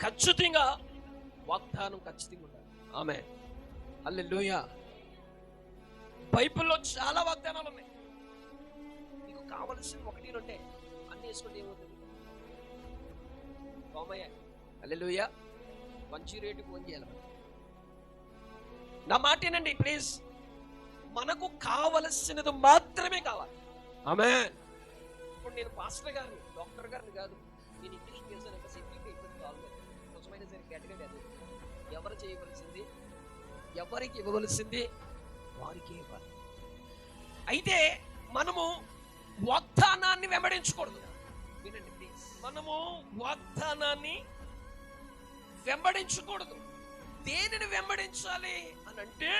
ఖచ్చితంగా వాగ్దానం ఖచ్చితంగా ఉండాలి. ఆమె హల్లెలూయా. బైబిల్లో చాలా వాగ్దానాలు ఉన్నాయి. నీకు కావలసిన 1-2 అన్ని వేసుకుంటే ఏమవుతుంది? కోమయ్య హల్లెలూయా. మంచి రేటుకు ఫోన్ చేయాలి. నా మాట ఏనండి ప్లీజ్. మనకు కావలసినది మాత్రమే కావాలి. ఆమేన్. ఇప్పుడు నేను పాస్టర్ గారిని, డాక్టర్ గారిని కాదు. నేను ఇంగ్లీష్ చేశాను, సెటిల్గా అయిపోయింది. కొంచెమైనా సరే గట్టిగా కాదు. ఎవరు చేయవలసింది, ఎవరికి ఇవ్వవలసింది వారికి ఇవ్వాలి. అయితే మనము వాగ్దానాన్ని వెంబడించకూడదు. వినండి ప్లీజ్. మనము వాగ్దానాన్ని వెంబడించకూడదు. దేనిని వెంబడించాలి అని అంటే,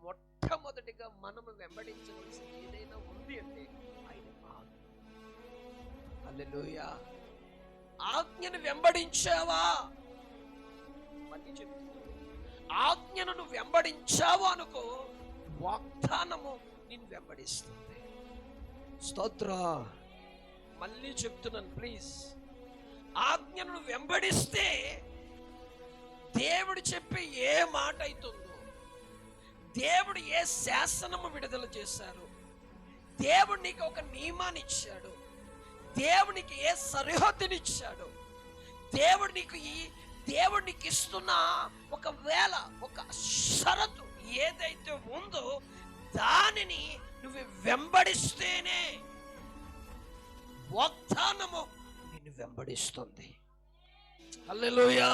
మొట్టమొదటిగా మనము వెంబడించవలసింది ఏదైనా ఉంది అంటే ఆయన ఆజ్ఞ. హల్లెలూయా. ఆజ్ఞను వెంబడించావా? మళ్ళీ చెప్తున్నాను, ఆజ్ఞను నువ్వు వెంబడించావు అనుకో, వాగ్దానము నిన్ను వెంబడిస్తుంది. స్తోత్ర. మళ్ళీ చెప్తున్నాను ప్లీజ్. ఆజ్ఞను నువ్వు వెంబడిస్తే దేవుడు చెప్పే ఏ మాట అవుతుందో, దేవుడు ఏ శాసనము విడుదల చేశారు, దేవుడు నీకు ఒక నియమాన్ని ఇచ్చాడు, దేవునికి ఏ సరిహద్దునిచ్చాడు, దేవుడు నీకు ఇస్తున్న ఒకవేళ ఒక షరతు ఏదైతే ఉందో దానిని నువ్వు వెంబడిస్తేనే వాగ్దానము నిన్ను వెంబడిస్తుంది. హల్లెలూయా.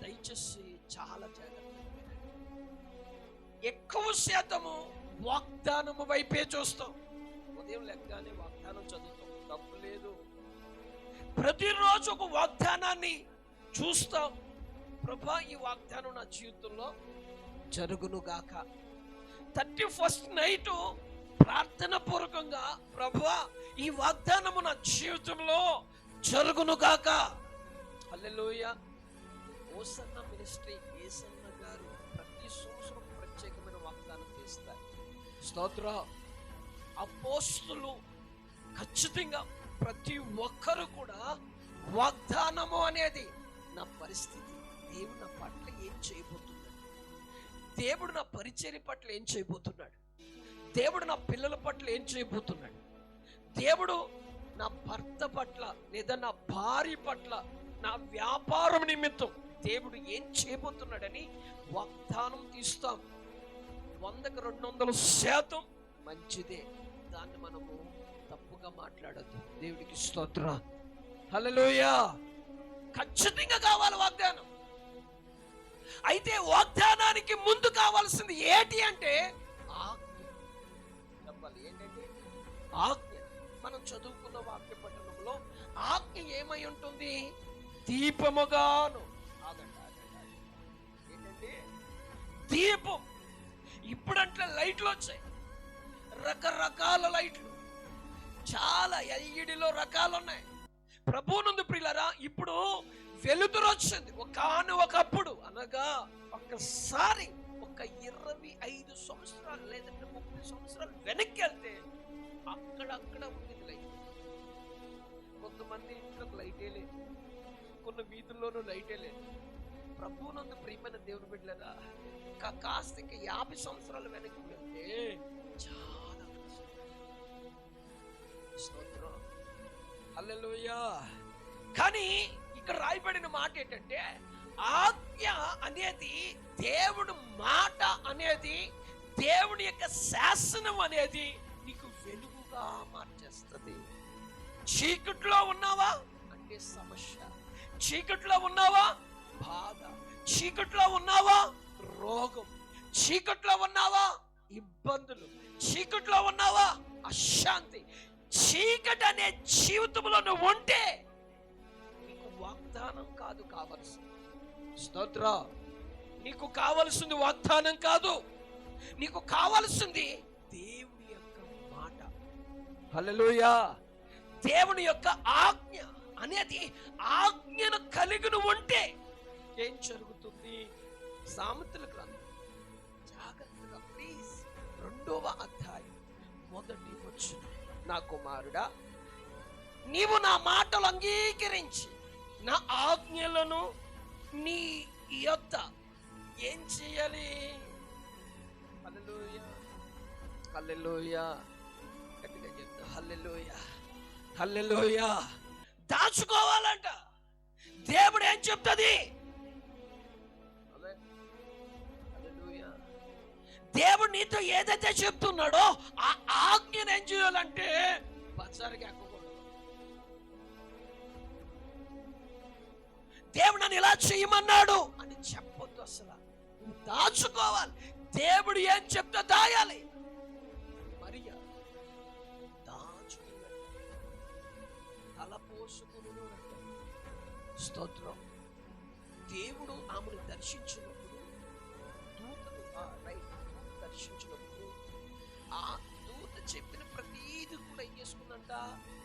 దయచేసి చాలా జాగ్రత్త. ఎక్కువ శాతము వాగ్దానము వైపే చూస్తాం. ఉదయం లెక్కగానే వాగ్దానం చదువుతాం, తప్పు లేదు. ప్రతిరోజు ఒక వాగ్దానాన్ని చూస్తాం. ప్రభా, ఈ వాగ్దానం నా జీవితంలో జరుగును గాక. 31st నైట్ ప్రార్థన పూర్వకంగా, ప్రభా ఈ వాగ్దానము నా జీవితంలో జరుగును గాక. హల్లెలూయా. ఓసన్న మినిస్ట్రీ ఏసన్న గారు ప్రతి సంవత్సరం ప్రత్యేకమైన వాగ్దానం చేస్తారు. స్తోత్ర. అపోస్తులు ఖచ్చితంగా ప్రతి ఒక్కరు కూడా వాగ్దానము అనేది, నా పరిస్థితి, దేవుడు నా పట్ల ఏం చేయబోతున్నాడు, దేవుడు నా పరిచర్య పట్ల ఏం చేయబోతున్నాడు, దేవుడు నా పిల్లల పట్ల ఏం చేయబోతున్నాడు, దేవుడు నా భర్త పట్ల లేదా నా భార్య పట్ల, నా వ్యాపారం నిమిత్తం దేవుడు ఏం చేయబోతున్నాడని వాగ్దానం తీస్తాం. 100% మంచిదే. దాన్ని మనము తప్పుగా మాట్లాడద్దు. దేవుడికి స్తోత్ర. హల్లెలూయా. ఖచ్చితంగా కావాలి వాగ్దానం. అయితే వాగ్దానానికి ముందు కావాల్సింది ఏంటి అంటే ఆజ్ఞ. చెప్పాలి ఏంటంటే ఆజ్ఞ. మనం చదువుకున్న వాక్య పట్టణంలో ఆజ్ఞ ఏమై ఉంటుంది? దీపముగాను. ఏంటంటే దీపం. ఇప్పుడంటే లైట్లు వచ్చాయి, రకరకాల లైట్లు, చాలా ఎల్ఈడిలో రకాలు ఉన్నాయి. ప్రభువునందు ప్రియులారా, ఇప్పుడు వెలుతురు వచ్చింది. ఒకప్పుడు అనగా ఒక్కసారి ఒక 25 సంవత్సరాలు లేదంటే 30 సంవత్సరాలు వెనక్కి వెళ్తే అక్కడక్కడ ఉండేది లైట్. కొంతమంది ఇంట్లో లైటే లేదు, కొన్ని వీధుల్లోనూ లైటే లేదు. ప్రభువునందు ప్రియమైన దేవుని బిడ్డలారా, కాస్త ఇంకా 50 సంవత్సరాలు వెనక్కి వెళ్తే చాలా స్తోత్రం. హల్లెలూయా. కానీ ఇక్కడ రాయబడిన మాట ఏంటంటే, ఆజ్ఞ అనేది, దేవుడు మాట అనేది, దేవుని యొక్క శాసనం అనేది నీకు వెలుగుగా మార్చేస్తుంది. చీకట్లో ఉన్నావా అంటే సమస్య, చీకట్లో ఉన్నావా బాధ, చీకట్లో ఉన్నావా రోగం, చీకట్లో ఉన్నావా ఇబ్బందులు, చీకట్లో ఉన్నావా అశాంతి, చీకటి అనే జీవితంలో నువ్వు ఉంటే నీకు వాగ్దానం కాదు కావలసింది. స్తోత్ర. నీకు కావలసింది వాగ్దానం కాదు, నీకు కావలసింది దేవుని యొక్క మాట. హల్లెలూయా. దేవుని యొక్క ఆజ్ఞ అనేది, ఆజ్ఞను కలిగి ఉంటే ఏం జరుగుతుంది? సామెతల గ్రంథం జాగ్రత్తగా ప్లీజ్, 2వ అధ్యాయం 1వ వచనం. నా కుమారుడా, నీవు నా మాటలు అంగీకరించి నా ఆజ్ఞలను నీ యొద్ద ఏం చేయాలి? హల్లెలూయా, హల్లెలూయా, గట్టిగా చెప్తా, హల్లెలూయా, హల్లెలూయా. దాచుకోవాలంట. దేవుడు ఏం చెప్తుంది? దేవుడు నీతో ఏదైతే చెప్తున్నాడో ఆ ఆజ్ఞను ఏం చేయాలంటే బజారుకి ఎక్కకూడదు. దేవుడు నన్ను ఇలా చేయమన్నాడు అని చెప్పొద్దు. అసలు దాచుకోవాలి. దేవుడు ఏం చెప్తే దాయాలి. మరియా దాచుకున్నాడు, తలపోసుకును. స్తోత్రం. దేవుడు ఆమెను దర్శించినప్పుడు, దూతను దర్శించినప్పుడు ఆ దూత చెప్పిన ప్రతీది కూడా ఏం చేసుకుందంట?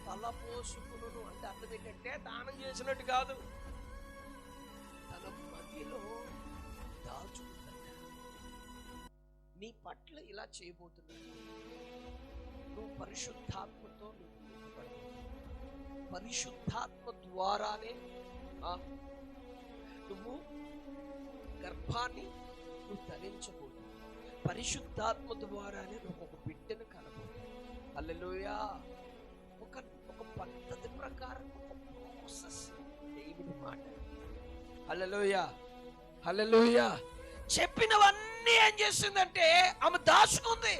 తలపోసుకును. అంటే అర్థం ఏంటంటే దానం చేసినట్టు కాదు, తన మదిలో దాచుకుందంట. నీ పట్ల ఇలా చేయబోతున్నాడు. నువ్వు పరిశుద్ధాత్మతో పరిశుద్ధాత్మ ద్వారానే నువ్వు గర్భాన్ని నువ్వు ధరించబోదు. పరిశుద్ధాత్మ ద్వారానే నువ్వు ఒక బిడ్డను కనబోదు. హల్లెలూయా. ఒక పద్ధతి ప్రకారం, ఒక ప్రాసెస్, దేవుడి మాట. హల్లెలూయా, హల్లెలూయా. చెప్పినవన్నీ ఏం చేసిందంటే ఆమె దాచుకుంది.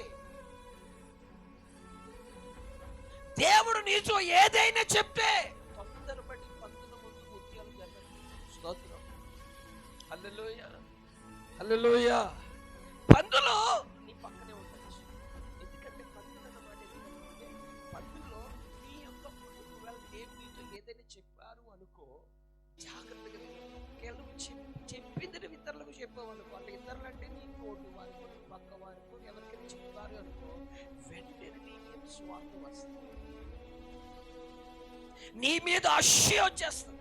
దేవుడు నీతో ఏదైనా చెప్తే తొందర పడి పంతుల ముందు ముత్యాలు జరగదు. స్తోత్రం. హల్లెలూయా, హల్లెలూయా. పందులో నీ పక్కనే ఉండొచ్చు. ఎందుకంటే పందులు అన్నమాట ఎందుకంటే పందుల్లో నీ యొక్క దేవుడు నీతో ఏదైనా చెప్పారు అనుకో, జాగ్రత్తగా కేవలం చెప్పింది ఇతరులకు చెప్పేవాళ్ళు. వాళ్ళ ఇతరులు అంటే నీ తోటి వారికో, నీ పక్క వారికో ఎవరికైనా చెప్పారు అనుకో, వెంటనే నీ మీద స్వార్థం వస్తుంది, నీ మీద అసూయ వచ్చేస్తుంది.